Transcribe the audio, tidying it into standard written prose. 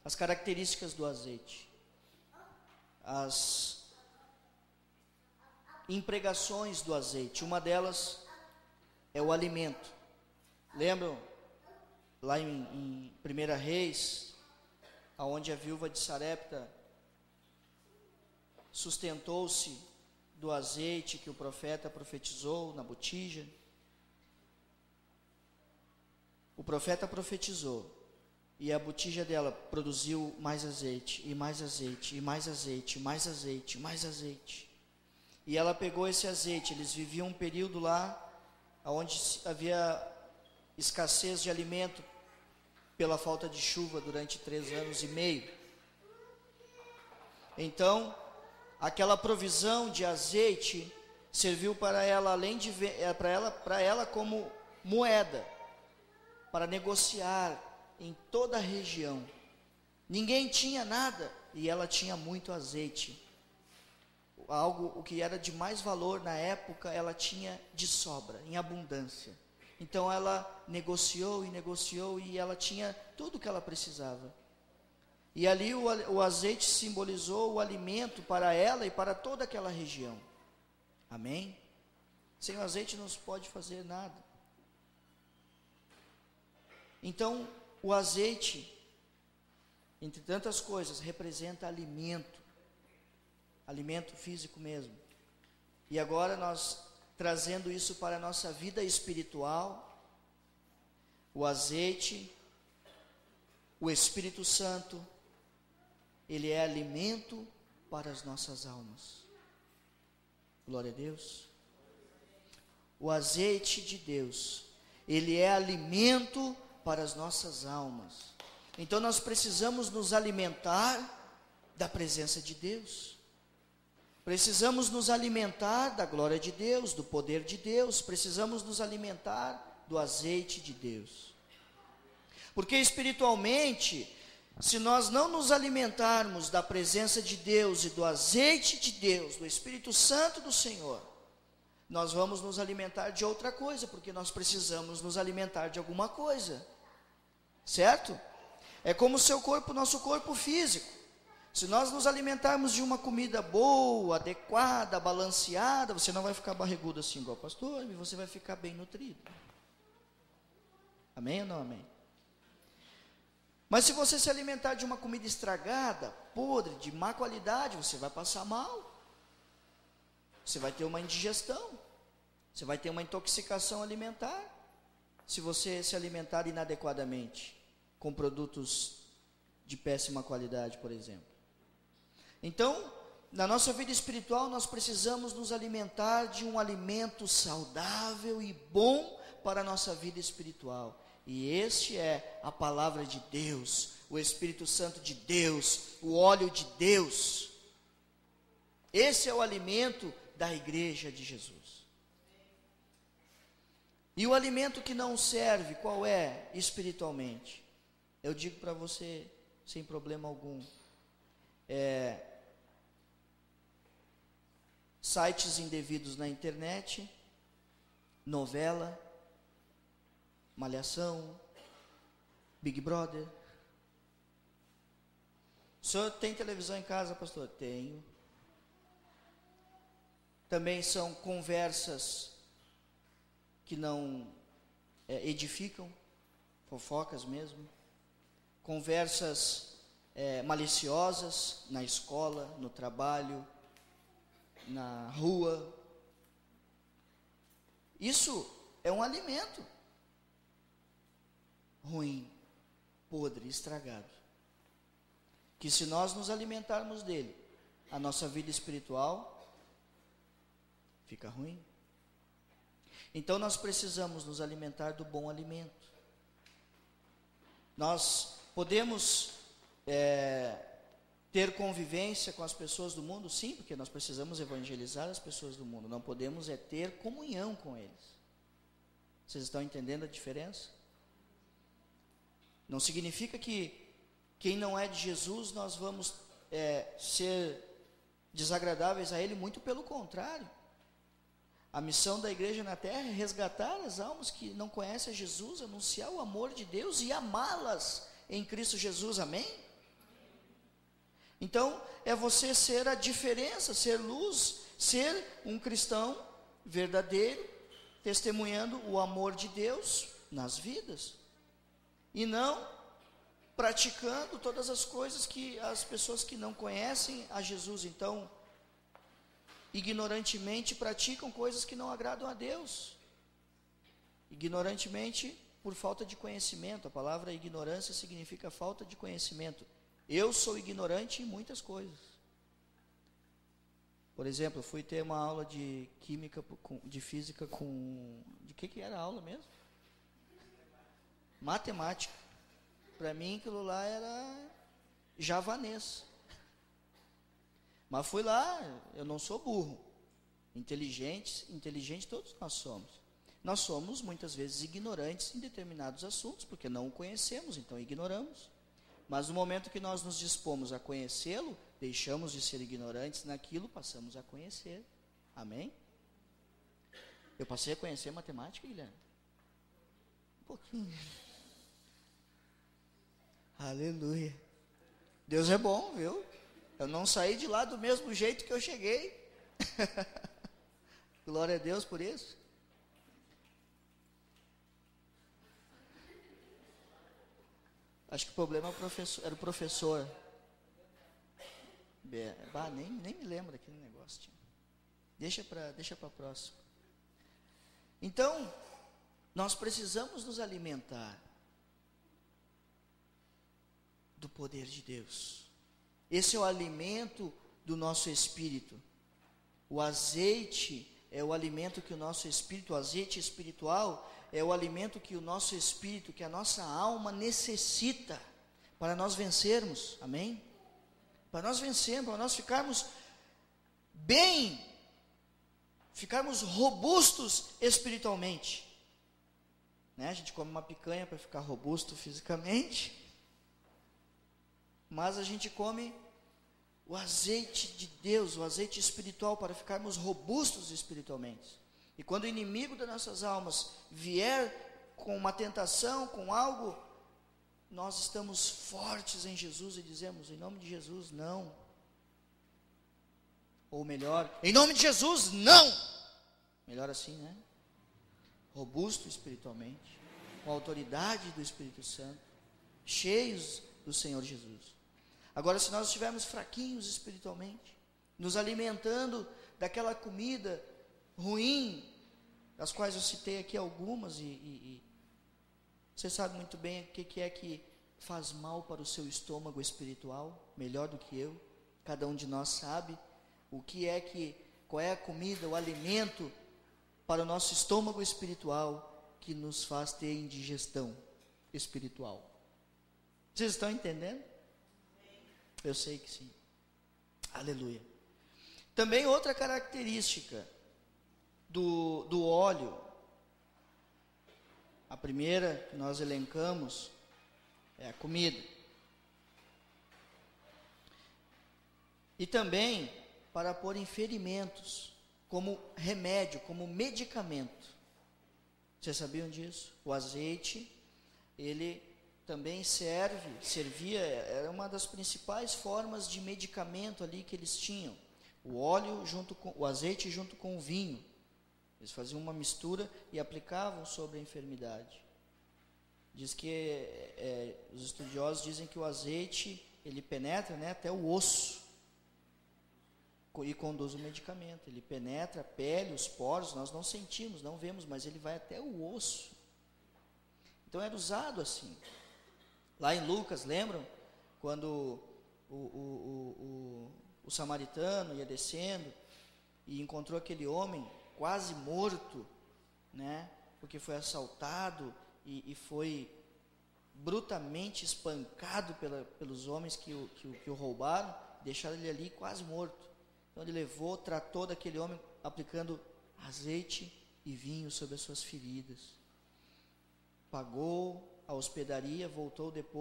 as características do azeite, as impregações do azeite. Uma delas é o alimento. Lembram lá em 1 Reis, aonde a viúva de Sarepta sustentou-se do azeite que o profeta profetizou na botija? O profeta profetizou, e a botija dela produziu mais azeite, e mais azeite, e mais azeite, e mais azeite, e mais azeite. E ela pegou esse azeite. Eles viviam um período lá onde havia escassez de alimento pela falta de chuva durante 3 anos e meio. Então, aquela provisão de azeite serviu para ela, além de para ela como moeda, para negociar em toda a região. Ninguém tinha nada e ela tinha muito azeite. O que era de mais valor na época, ela tinha de sobra, em abundância. Então ela negociou e ela tinha tudo o que ela precisava. E ali o azeite simbolizou o alimento para ela e para toda aquela região. Amém? Sem o azeite não se pode fazer nada. Então, o azeite, entre tantas coisas, representa alimento. Alimento físico mesmo. E agora nós, trazendo isso para a nossa vida espiritual, o azeite, o Espírito Santo, ele é alimento para as nossas almas. Glória a Deus. O azeite de Deus, ele é alimento para as nossas almas. Então nós precisamos nos alimentar da presença de Deus. Precisamos nos alimentar da glória de Deus, do poder de Deus. Precisamos nos alimentar do azeite de Deus. Porque espiritualmente, se nós não nos alimentarmos da presença de Deus e do azeite de Deus, do Espírito Santo do Senhor, nós vamos nos alimentar de outra coisa, porque nós precisamos nos alimentar de alguma coisa. Certo? É como o seu corpo, nosso corpo físico. Se nós nos alimentarmos de uma comida boa, adequada, balanceada, você não vai ficar barrigudo assim igual o pastor, e você vai ficar bem nutrido. Amém ou não amém? Mas se você se alimentar de uma comida estragada, podre, de má qualidade, você vai passar mal. Você vai ter uma indigestão. Você vai ter uma intoxicação alimentar. Se você se alimentar inadequadamente, com produtos de péssima qualidade, por exemplo. Então, na nossa vida espiritual, nós precisamos nos alimentar de um alimento saudável e bom para a nossa vida espiritual. E este é a palavra de Deus, o Espírito Santo de Deus, o óleo de Deus. Esse é o alimento da igreja de Jesus. E o alimento que não serve, qual é espiritualmente? Eu digo para você, sem problema algum, sites indevidos na internet, novela, Malhação, Big Brother. O senhor tem televisão em casa, pastor? Tenho. Também são conversas que não edificam, fofocas mesmo. Conversas maliciosas na escola, no trabalho, na rua. Isso é um alimento ruim, podre, estragado, que se nós nos alimentarmos dele, a nossa vida espiritual fica ruim. Então nós precisamos nos alimentar do bom alimento. Nós podemos ter convivência com as pessoas do mundo? Sim, porque nós precisamos evangelizar as pessoas do mundo. Não podemos ter comunhão com eles. Vocês estão entendendo a diferença? Não significa que quem não é de Jesus, nós vamos ser desagradáveis a Ele, muito pelo contrário. A missão da igreja na terra é resgatar as almas que não conhecem a Jesus, anunciar o amor de Deus e amá-las em Cristo Jesus, amém? Então, é você ser a diferença, ser luz, ser um cristão verdadeiro, testemunhando o amor de Deus nas vidas. E não praticando todas as coisas que as pessoas que não conhecem a Jesus, então, ignorantemente praticam coisas que não agradam a Deus. Ignorantemente, por falta de conhecimento. A palavra ignorância significa falta de conhecimento. Eu sou ignorante em muitas coisas. Por exemplo, eu fui ter uma aula de química, de física com... De que era a aula mesmo? Matemática. Para mim, aquilo lá era javanês. Mas fui lá, eu não sou burro. Inteligente todos nós somos. Nós somos, muitas vezes, ignorantes em determinados assuntos, porque não o conhecemos, então ignoramos. Mas no momento que nós nos dispomos a conhecê-lo, deixamos de ser ignorantes naquilo, passamos a conhecer. Amém? Eu passei a conhecer matemática, Guilherme? Um pouquinho. Aleluia. Deus é bom, viu? Eu não saí de lá do mesmo jeito que eu cheguei. Glória a Deus por isso. Acho que o problema era o professor. Nem me lembro daquele negócio. Deixa para próximo. Então, nós precisamos nos alimentar do poder de Deus. Esse é o alimento do nosso espírito. O azeite é o alimento que o nosso espírito, o azeite espiritual, é o alimento que o nosso espírito, que a nossa alma necessita para nós vencermos. Amém? Para nós vencermos, para nós ficarmos bem, ficarmos robustos espiritualmente. Né? A gente come uma picanha para ficar robusto fisicamente, mas a gente come o azeite de Deus, o azeite espiritual, para ficarmos robustos espiritualmente. E quando o inimigo das nossas almas vier com uma tentação, com algo, nós estamos fortes em Jesus e dizemos, em nome de Jesus, não. Ou melhor, em nome de Jesus, não. Melhor assim, né? Robusto espiritualmente, com a autoridade do Espírito Santo, cheios do Senhor Jesus. Agora, se nós estivermos fraquinhos espiritualmente, nos alimentando daquela comida ruim, das quais eu citei aqui algumas, e você sabe muito bem o que é que faz mal para o seu estômago espiritual, melhor do que eu. Cada um de nós sabe qual é a comida, o alimento para o nosso estômago espiritual que nos faz ter indigestão espiritual. Vocês estão entendendo? Eu sei que sim. Aleluia. Também outra característica do óleo, a primeira que nós elencamos é a comida. E também para pôr em ferimentos, como remédio, como medicamento. Vocês sabiam disso? O azeite, ele também servia, era uma das principais formas de medicamento ali que eles tinham. O óleo o azeite junto com o vinho. Eles faziam uma mistura e aplicavam sobre a enfermidade. Diz que os estudiosos dizem que o azeite, ele penetra, né, até o osso e conduz o medicamento. Ele penetra a pele, os poros, nós não sentimos, não vemos, mas ele vai até o osso. Então era usado assim. Lá em Lucas, lembram? Quando o samaritano ia descendo e encontrou aquele homem quase morto, né? Porque foi assaltado e foi brutalmente espancado pelos homens que o roubaram, deixaram ele ali quase morto. Então ele tratou daquele homem aplicando azeite e vinho sobre as suas feridas. Pagou a hospedaria, voltou depois.